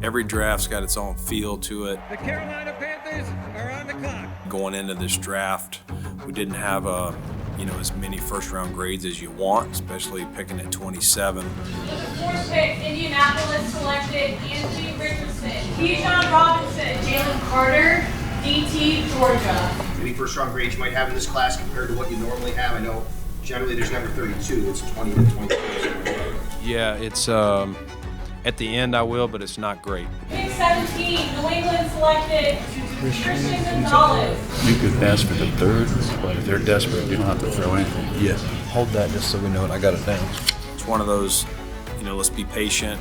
Every draft's got its own feel to it. The Carolina Panthers are on the clock. Going into this draft, we didn't have as many first-round grades as you want, especially picking at 27. With the fourth pick, Indianapolis selected Anthony Richardson, Keyshawn Robinson, Jalen Carter, DT, Georgia. Any first-round grades you might have in this class compared to what you normally have? I know generally there's never 32, it's 20 to 23. Yeah, it's at the end I will, but it's not great. Pick 17, New England selected Christian Gonzalez. You could ask for the third, but if they're desperate, you don't have to throw anything. Yeah, hold that just so we know it. I got it down. It's one of those, let's be patient.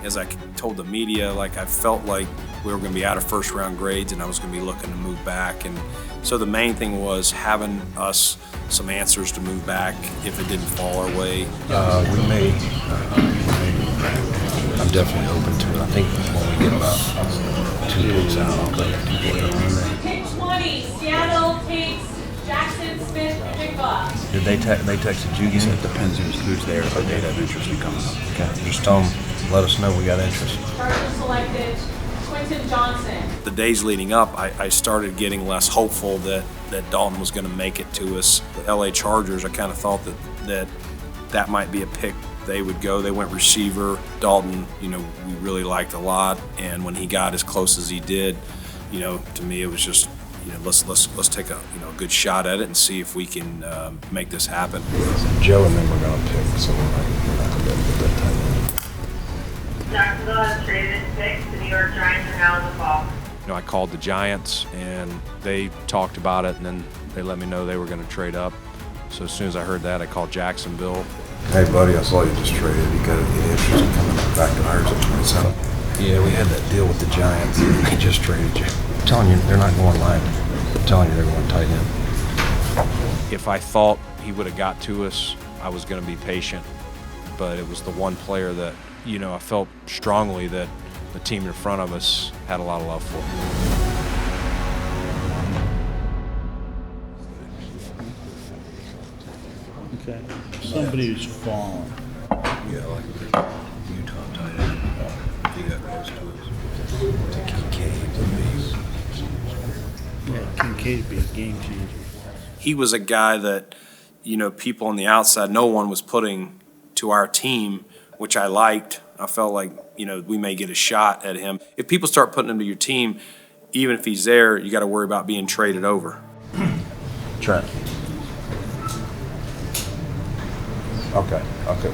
As I told the media, I felt like we were going to be out of first-round grades and I was going to be looking to move back. And so the main thing was having us some answers to move back if it didn't fall our way. We may. I'm definitely open to it. I think when we get about 2 days out, I'll go back to Pick 20, Seattle takes Jackson Smith-Jigba. Did they texted you? It depends who's there, if our data of interest be coming up. Okay, just tell them, let us know we got interest. Chargers selected Quentin Johnson. The days leading up, I started getting less hopeful that Dalton was going to make it to us. The LA Chargers, I kind of thought that might be a pick they would go. They went receiver. Dalton, we really liked a lot, and when he got as close as he did, to me it was just, let's take a good shot at it and see if we can make this happen. Joe and them were going to pick, so we're not going to be able to get that time in. Jacksonville has traded picks. The New York Giants are now in the fall. I called the Giants, and they talked about it, and then they let me know they were going to trade up. So as soon as I heard that, I called Jacksonville. Hey, buddy, I saw you just traded. You got any interest in coming back to Irons at 27? Yeah, we had that deal with the Giants. They just traded you. I'm telling you, they're not going live. I'm telling you, they're going tight end. If I thought he would have got to us, I was going to be patient. But it was the one player that, I felt strongly that the team in front of us had a lot of love for. Okay. Somebody's fallen. Yeah, like Utah tight end. He got close to us. To Kincaid, Yeah, Kincaid would be a game changer. He was a guy that, people on the outside, no one was putting to our team, which I liked. I felt like, we may get a shot at him. If people start putting him to your team, even if he's there, you got to worry about being traded over. Trent. Okay.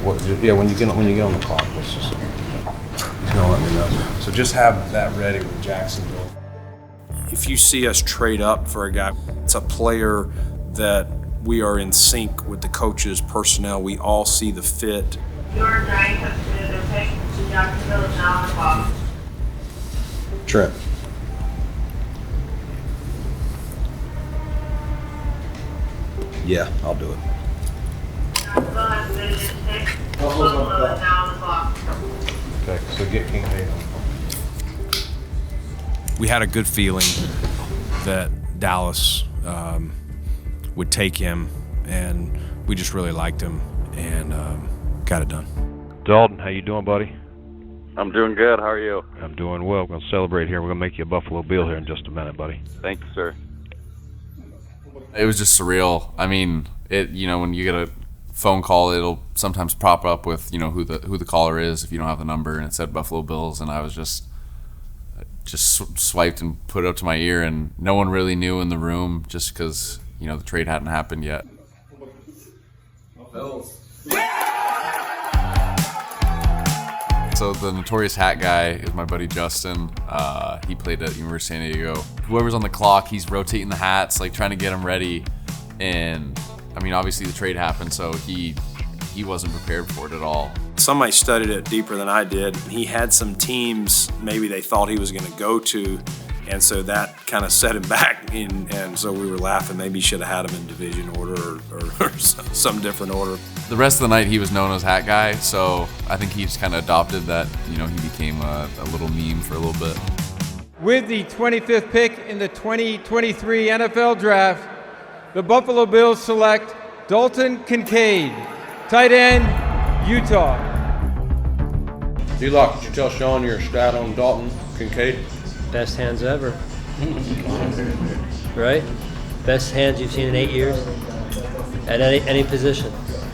Well, yeah, when you get on the clock, let's just he's gonna let me know. So just have that ready with Jacksonville. If you see us trade up for a guy, it's a player that we are in sync with the coaches, personnel. We all see the fit. New York Giants have submitted their pick. Jacksonville is now in the fall. Trent. Yeah, I'll do it. Jacksonville has submitted its pick. Buffalo is now on the clock. Okay, so get Kincaid on. We had a good feeling that Dallas would take him, and we just really liked him and got it done. Dalton, how you doing, buddy? I'm doing good. How are you? I'm doing well. We're going to celebrate here. We're going to make you a Buffalo Bill here in just a minute, buddy. Thank you, sir. It was just surreal. I mean, when you get a phone call, it'll sometimes pop up with, who the caller is if you don't have the number, and it said Buffalo Bills, and I was just swiped and put it up to my ear, and no one really knew in the room just because, the trade hadn't happened yet. Bills. So the Notorious Hat guy is my buddy Justin. He played at University of San Diego. Whoever's on the clock, he's rotating the hats, trying to get them ready. And I mean, obviously the trade happened, so he wasn't prepared for it at all. Somebody studied it deeper than I did. He had some teams maybe they thought he was going to go to, and so that kind of set him back. And so we were laughing. Maybe he should have had him in division order or some different order. The rest of the night he was known as Hat Guy, so I think he just kind of adopted that. He became a little meme for a little bit. With the 25th pick in the 2023 NFL Draft, the Buffalo Bills select Dalton Kincaid, tight end, Utah. D-Lock, could you tell Sean your stat on Dalton Kincaid? Best hands ever. Right? Best hands you've seen in 8 years at any position.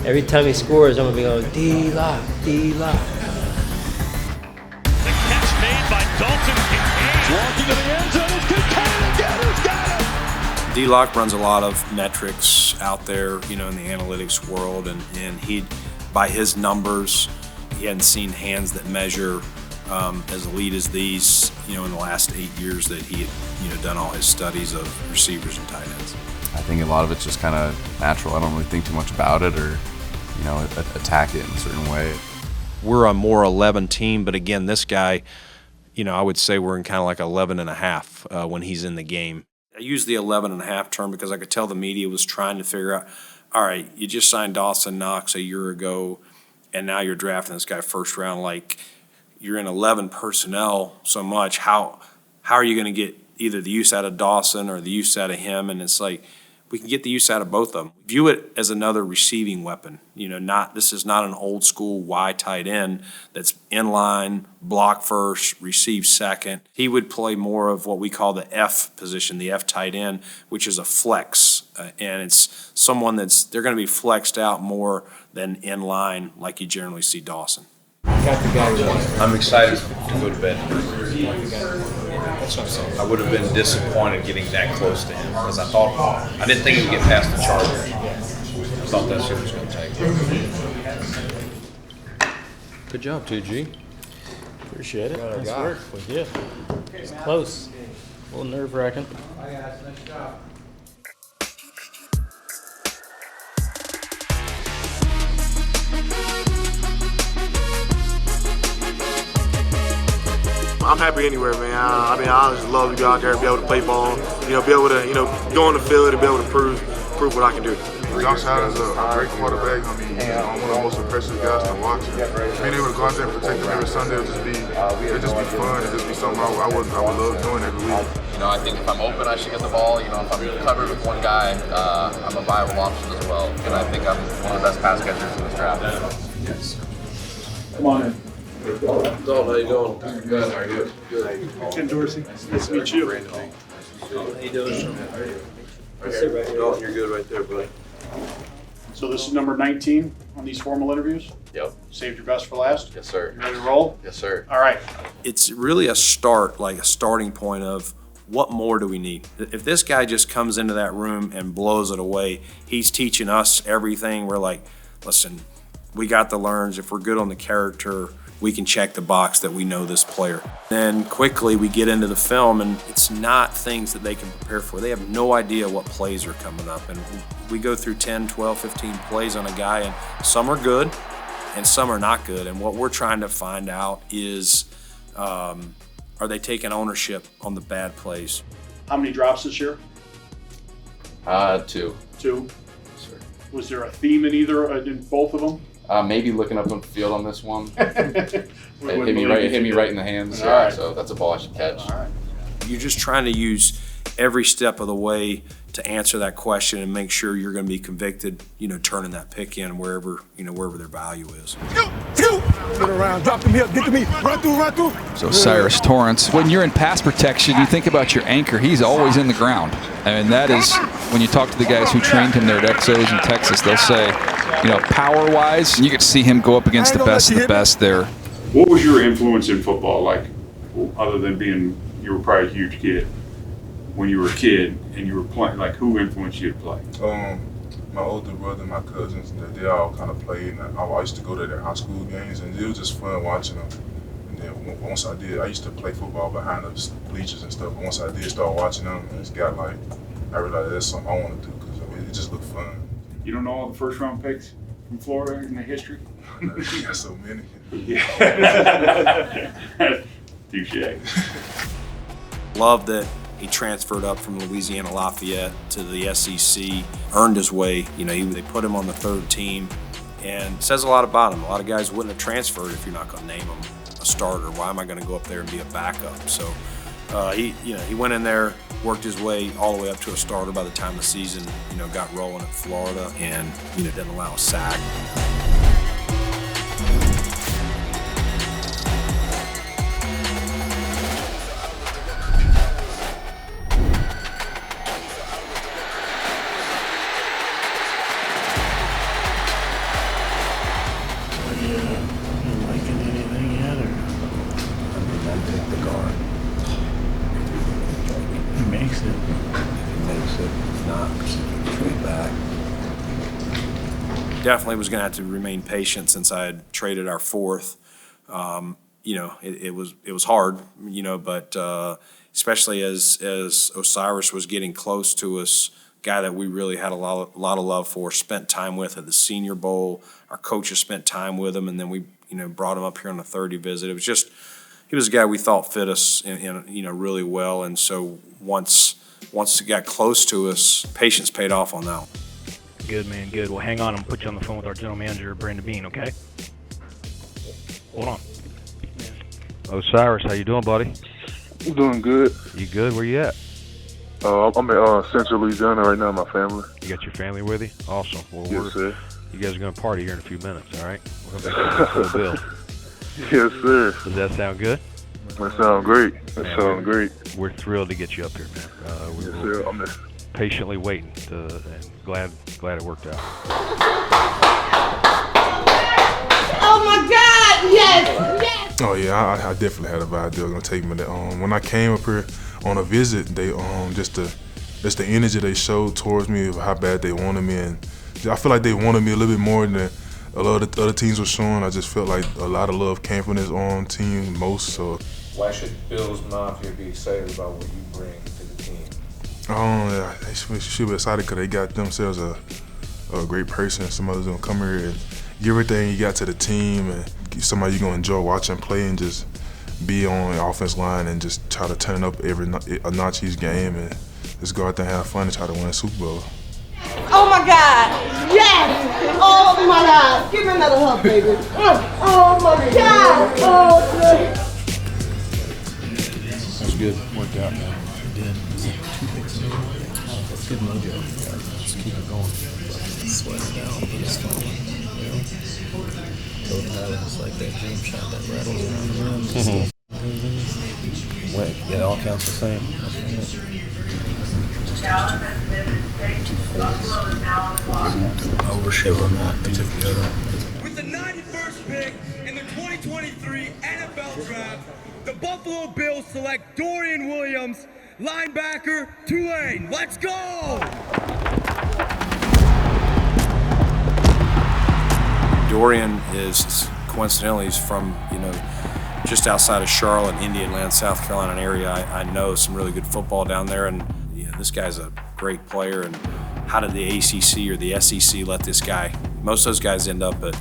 Every time he scores, I'm going to be going, D-Lock, D-Lock. The catch made by Dalton Kincaid. Walking to the end zone is Kincaid again. Who's got it? D-Lock runs a lot of metrics out there, in the analytics world, and he, by his numbers, he hadn't seen hands that measure as elite as these, in the last 8 years that he had, done all his studies of receivers and tight ends. I think a lot of it's just kind of natural. I don't really think too much about it or, attack it in a certain way. We're a more 11 team, but again, this guy, I would say we're in kind of like 11 and a half when he's in the game. I use the 11 and a half term because I could tell the media was trying to figure out, all right, you just signed Dawson Knox a year ago, and now you're drafting this guy first round. Like, you're in 11 personnel so much. How are you going to get either the use out of Dawson or the use out of him? And it's like, we can get the use out of both of them. View it as another receiving weapon. This is not an old school Y tight end that's in line, block first, receive second. He would play more of what we call the F position, the F tight end, which is a flex. And it's someone they're going to be flexed out more than in line like you generally see Dawson. I'm excited to go to bed. I would have been disappointed getting that close to him because I didn't think he would get past the Chargers. I thought that's who he was going to take. Good job, 2G. Appreciate it. Nice work with you. It's close. A little nerve-wracking. I'm happy anywhere, man. I just love to go out there and be able to play ball, be able to, go on the field and be able to prove what I can do. Josh Allen's a great quarterback. One of the most impressive guys to watch. Being able to go out there and protect him every Sunday will just be fun. It'll just be something I would love doing every week. I think if I'm open, I should get the ball. If I'm covered with one guy, I'm a viable option as well. And I think I'm one of the best pass catchers in this draft. Yes. Come on in. Dalton, how you doing? Good. How are you? Good. Ken Dorsey. Nice to meet you. Brandon Beane. How you doing? Dalton, you're good right there, buddy. So this is number 19 on these formal interviews? Yep. Saved your best for last? Yes, sir. You ready to roll? Yes, sir. All right. It's really a starting point of what more do we need? If this guy just comes into that room and blows it away, he's teaching us everything. We're like, listen, we got the learns. If we're good on the character, we can check the box that we know this player. Then quickly we get into the film, and it's not things that they can prepare for. They have no idea what plays are coming up. And we go through 10, 12, 15 plays on a guy, and some are good and some are not good. And what we're trying to find out is, are they taking ownership on the bad plays? How many drops this year? 2. 2. Sure. Was there a theme in both of them? Maybe looking up on the field on this one. Hit me right in the hands. Right. So that's a ball I should catch. All right. You're just trying to use every step of the way to answer that question and make sure you're going to be convicted, turning that pick in wherever their value is. Get around, drop to me, get to me, run through. So Cyrus Torrence, when you're in pass protection, you think about your anchor. He's always in the ground. And that is, when you talk to the guys who trained him there at Exos in Texas, they'll say, power-wise, you get to see him go up against the best of the best there. What was your influence in football like, other than you were probably a huge kid? When you were a kid and you were playing, like, who influenced you to play? My older brother, my cousins, they all kind of played. And I used to go to their high school games, and it was just fun watching them. And then once I used to play football behind the bleachers and stuff. But once I did start watching them, I realized that's something I want to do because it just looked fun. You don't know all the first-round picks from Florida in the history? You got so many. Yeah. Touché. Love that he transferred up from Louisiana Lafayette to the SEC, earned his way. They put him on the third team, and it says a lot about him. A lot of guys wouldn't have transferred if you're not going to name him a starter. Why am I going to go up there and be a backup? So he went in there, worked his way all the way up to a starter by the time the season, got rolling at Florida, and didn't allow a sack. Definitely was going to have to remain patient since I had traded our fourth. It was hard, but especially as Osiris was getting close to us, guy that we really had a lot of love for, spent time with at the Senior Bowl. Our coaches spent time with him, and then we brought him up here on a 30 visit. It was just he was a guy we thought fit us really well, and so once it got close to us, patience paid off on that one. Good, man, good. Well, hang on. I'm going to put you on the phone with our general manager, Brandon Beane, okay? Hold on. Osiris, how you doing, buddy? I'm doing good. You good? Where you at? I'm in Central Louisiana right now, my family. You got your family with you? Awesome. Well, yes, sir. You guys are going to party here in a few minutes, all right? We're going to make a full bill. Yes, sir. Does that sound good? That sounds great. That sounds great. We're thrilled to get you up here, man. Yes, sir. I'm patiently waiting, and glad it worked out. Oh my God! Yes! Yes! Oh yeah, I definitely had a vibe they were gonna take me. When I came up here on a visit, they just the energy they showed towards me of how bad they wanted me, and I feel like they wanted me a little bit more than a lot of the other teams were showing. I just felt like a lot of love came from this team most. So why should Bills Mafia be excited about what you bring to the team? They should be excited because they got themselves a great person. Somebody's gonna come here and give everything you got to the team, and somebody you're gonna enjoy watching play, and just be on the offense line and just try to turn up a notch each game, and just go out there and have fun and try to win a Super Bowl. Oh my God! Yes! Oh my God! Give me another hug, baby. Oh my God! Oh, good. That's good. Worked out, man. Did. That's good mojo. Just keep it going. Sweat it down, but it's fun. Told Tyler it's like that dream shot that rattles around the rim. Wait, yeah, it all counts the same. Overshot on that. They took the other. With the 91st pick in the 2023 NFL Draft, the Buffalo Bills select Dorian Williams, linebacker, Tulane. Let's go! Dorian is coincidentally he's from just outside of Charlotte, Indian Land, South Carolina area. I know some really good football down there, and this guy's a great player. And how did the ACC or the SEC let this guy? Most of those guys end up at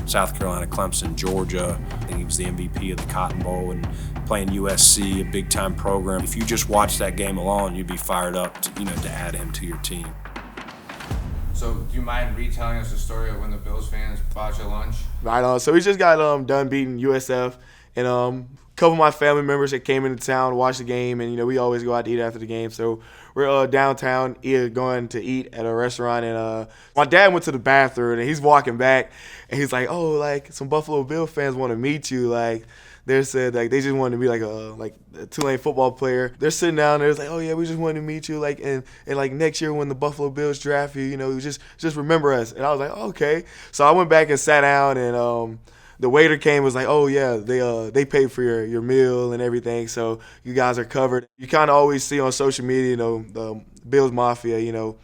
South Carolina, Clemson, Georgia. I think he was the MVP of the Cotton Bowl and playing USC, a big-time program. If you just watch that game alone, you'd be fired up to add him to your team. So, do you mind retelling us the story of when the Bills fans bought you lunch? Right on. So we just got done beating USF, and a couple of my family members that came into town watched the game, and we always go out to eat after the game. So we're downtown going to eat at a restaurant, and my dad went to the bathroom, and he's walking back, and he's like, "Oh, like some Buffalo Bill fans want to meet you, like." They said like they just wanted to be like a Tulane football player. They're sitting down there, it's like, oh yeah, we just wanted to meet you, like and like next year when the Buffalo Bills draft you, just remember us. And I was like, oh, okay. So I went back and sat down, and the waiter came and was like, oh yeah, they paid for your meal and everything, so you guys are covered. You kind of always see on social media, the Bills Mafia,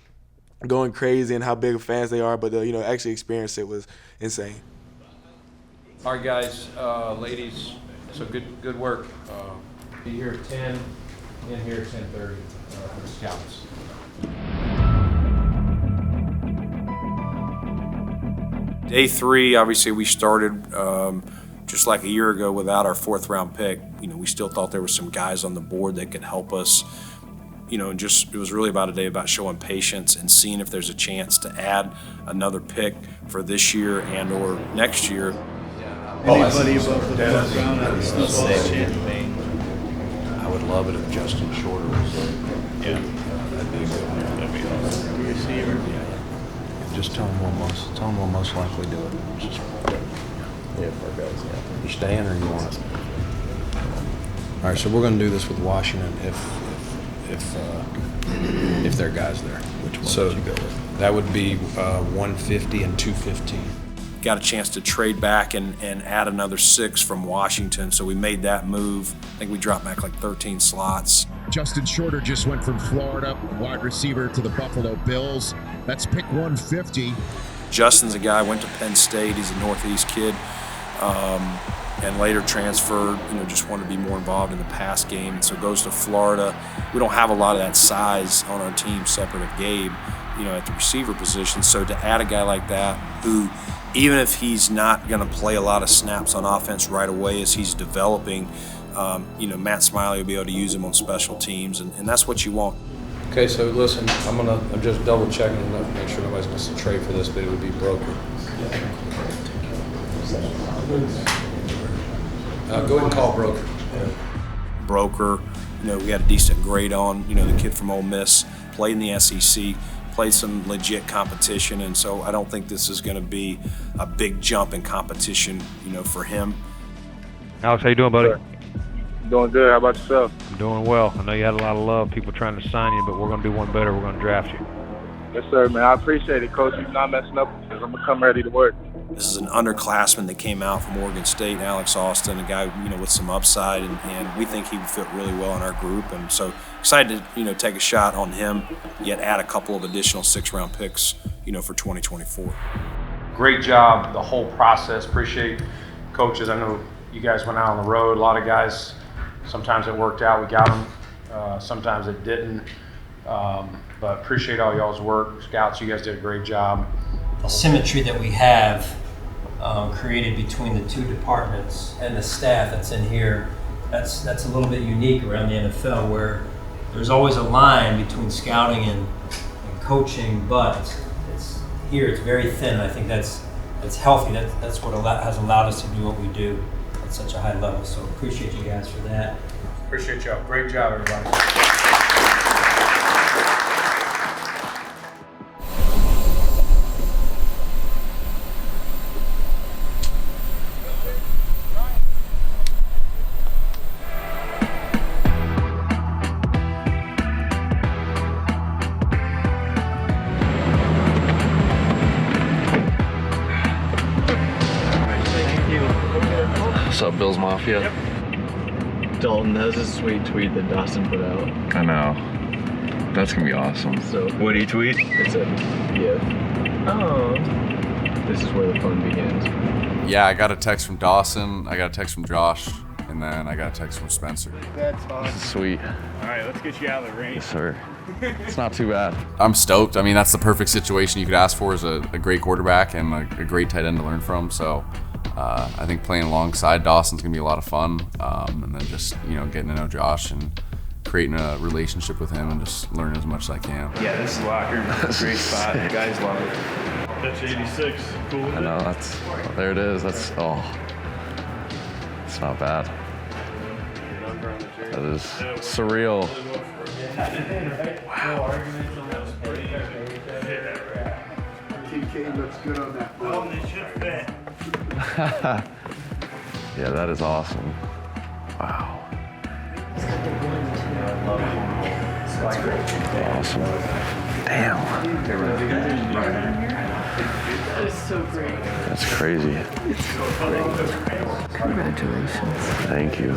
going crazy and how big of fans they are, but actually experience it was insane. All right, guys, ladies. So good work. Be here at 10, in here at 10:30 for the scouts. Day 3, obviously we started just like a year ago without our 4th-round pick. We still thought there were some guys on the board that could help us. And just it was really about a day about showing patience and seeing if there's a chance to add another pick for this year and or next year. Anybody above the 4th round, I would still chance me. I would love it if Justin Shorter was there. Yeah. That'd be a good one. That'd be awesome. Receiver. Yeah. Just tell him we'll most likely do it. Just, for our guys, yeah. you staying or you want it? All right, so we're going to do this with Washington if there are guys there. Which one would you go with? That would be 150 and 215. Got a chance to trade back and add another 6 from Washington, so we made that move. I think we dropped back like 13 slots. Justin Shorter just went from Florida, wide receiver, to the Buffalo Bills. That's pick 150. Justin's a guy, went to Penn State. He's a Northeast kid, and later transferred, just wanted to be more involved in the pass game, and so goes to Florida. We don't have a lot of that size on our team separate of Gabe, at the receiver position. So to add a guy like that who, even if he's not going to play a lot of snaps on offense right away as he's developing, Matt Smiley will be able to use him on special teams, and that's what you want. Okay, so listen, I'm just double checking to make sure nobody's missing a trade for this, but it would be broker. Go ahead and call broker. Broker, we had a decent grade on, the kid from Ole Miss, played in the SEC, played some legit competition, and so I don't think this is going to be a big jump in competition, for him. Alex, how you doing, buddy? Doing good. How about yourself? I'm doing well. I know you had a lot of love, people trying to sign you, but we're going to do one better. We're going to draft you. Yes, sir, man. I appreciate it, Coach. You're not messing up because I'm going to come ready to work. This is an underclassman that came out from Oregon State, Alex Austin, a guy, with some upside, and we think he would fit really well in our group. And so excited to, take a shot on him, yet add a couple of additional 6-round picks, for 2024. Great job, the whole process. Appreciate coaches. I know you guys went out on the road. A lot of guys, sometimes it worked out. We got them. Sometimes it didn't. But appreciate all y'all's work. Scouts, you guys did a great job. The symmetry that we have created between the two departments and the staff that's in here, that's a little bit unique around the NFL, where there's always a line between scouting and coaching, but it's very thin. I think that's healthy. That's what has allowed us to do what we do at such a high level. So appreciate you guys for that. Appreciate y'all. Great job, everybody. What's up, Bills Mafia? Yep. Dalton, that was a sweet tweet that Dawson put out. I know. That's gonna be awesome. So, what'd he tweet? It said, oh, this is where the fun begins. Yeah, I got a text from Dawson, I got a text from Josh, and then I got a text from Spencer. That's awesome. Sweet. All right, let's get you out of the rain. Yes, sir. It's not too bad. I'm stoked. I mean, that's the perfect situation you could ask for, is a great quarterback and a great tight end to learn from. So I think playing alongside Dawson's going to be a lot of fun. And then just, getting to know Josh and creating a relationship with him and just learning as much as I can. Yeah, this is locker room. Great spot. The guys love it. That's 86. Cool. I know. There it is. It's not bad. That is surreal. Wow. TK looks good on that. Oh, they should fit. Yeah, that is awesome. Wow. That's great. Awesome. Damn. That is so great. That's crazy. It's so great. Congratulations. Thank you.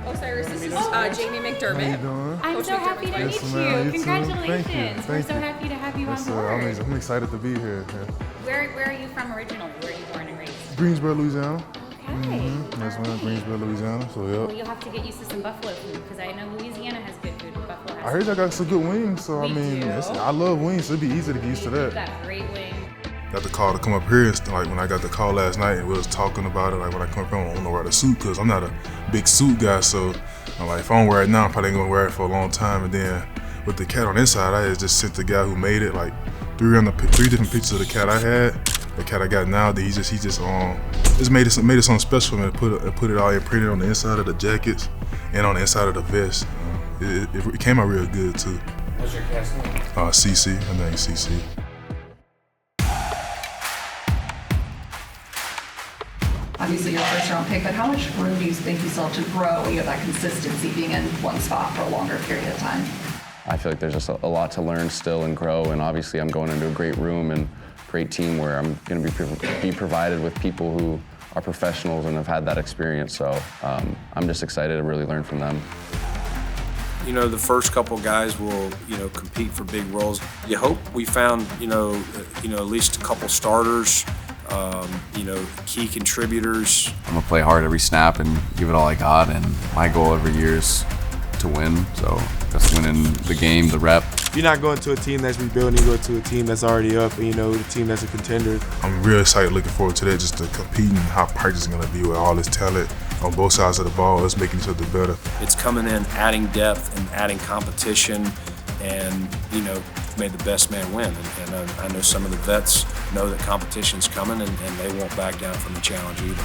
Osiris, this is Jamie McDermott. I'm so happy to meet you. Congratulations. We're so happy to have you on board. I'm excited to be here. Where are you from originally? Where are you born and raised? Greensboro, Louisiana. Okay. That's when Greensboro, Louisiana. So yeah. Well, you'll have to get used to some buffalo food because I know Louisiana has good food, but Buffalo has. I heard y'all got some good wings, so I love wings, so it'd be easy to get used to that. You've got great wings. Got the call to come up here. Like when I got the call last night, and we was talking about it. Like when I come up here, I don't know wear the suit because I'm not a big suit guy. So I'm like, if I don't wear it now, I'm probably gonna wear it for a long time. And then with the cat on this side, I had just sent the guy who made it like three different pictures of the cat I had. The cat I got now, he just made it something special, man. Put it all imprinted on the inside of the jackets and on the inside of the vest. It came out real good too. What's your cat's name? CC. Her name is CC. Obviously, your first round pick, but how much room do you think you still have to grow? You have that consistency being in one spot for a longer period of time. I feel like there's just a lot to learn still and grow, and obviously I'm going into a great room and great team where I'm going to be provided with people who are professionals and have had that experience. So I'm just excited to really learn from them. You know, the first couple guys will, compete for big roles. You hope we found, at least a couple starters, key contributors. I'm gonna play hard every snap and give it all I got, and my goal every year is to win. So that's winning the game, the rep. You're not going to a team that's rebuilding, you go to a team that's already up, and the team that's a contender. I'm real excited, looking forward to that, just to compete and how practice is gonna be with all this talent on both sides of the ball, us making each other better. It's coming in, adding depth and adding competition, and made the best man win. And I know some of the vets know that competition's coming, and they won't back down from the challenge either.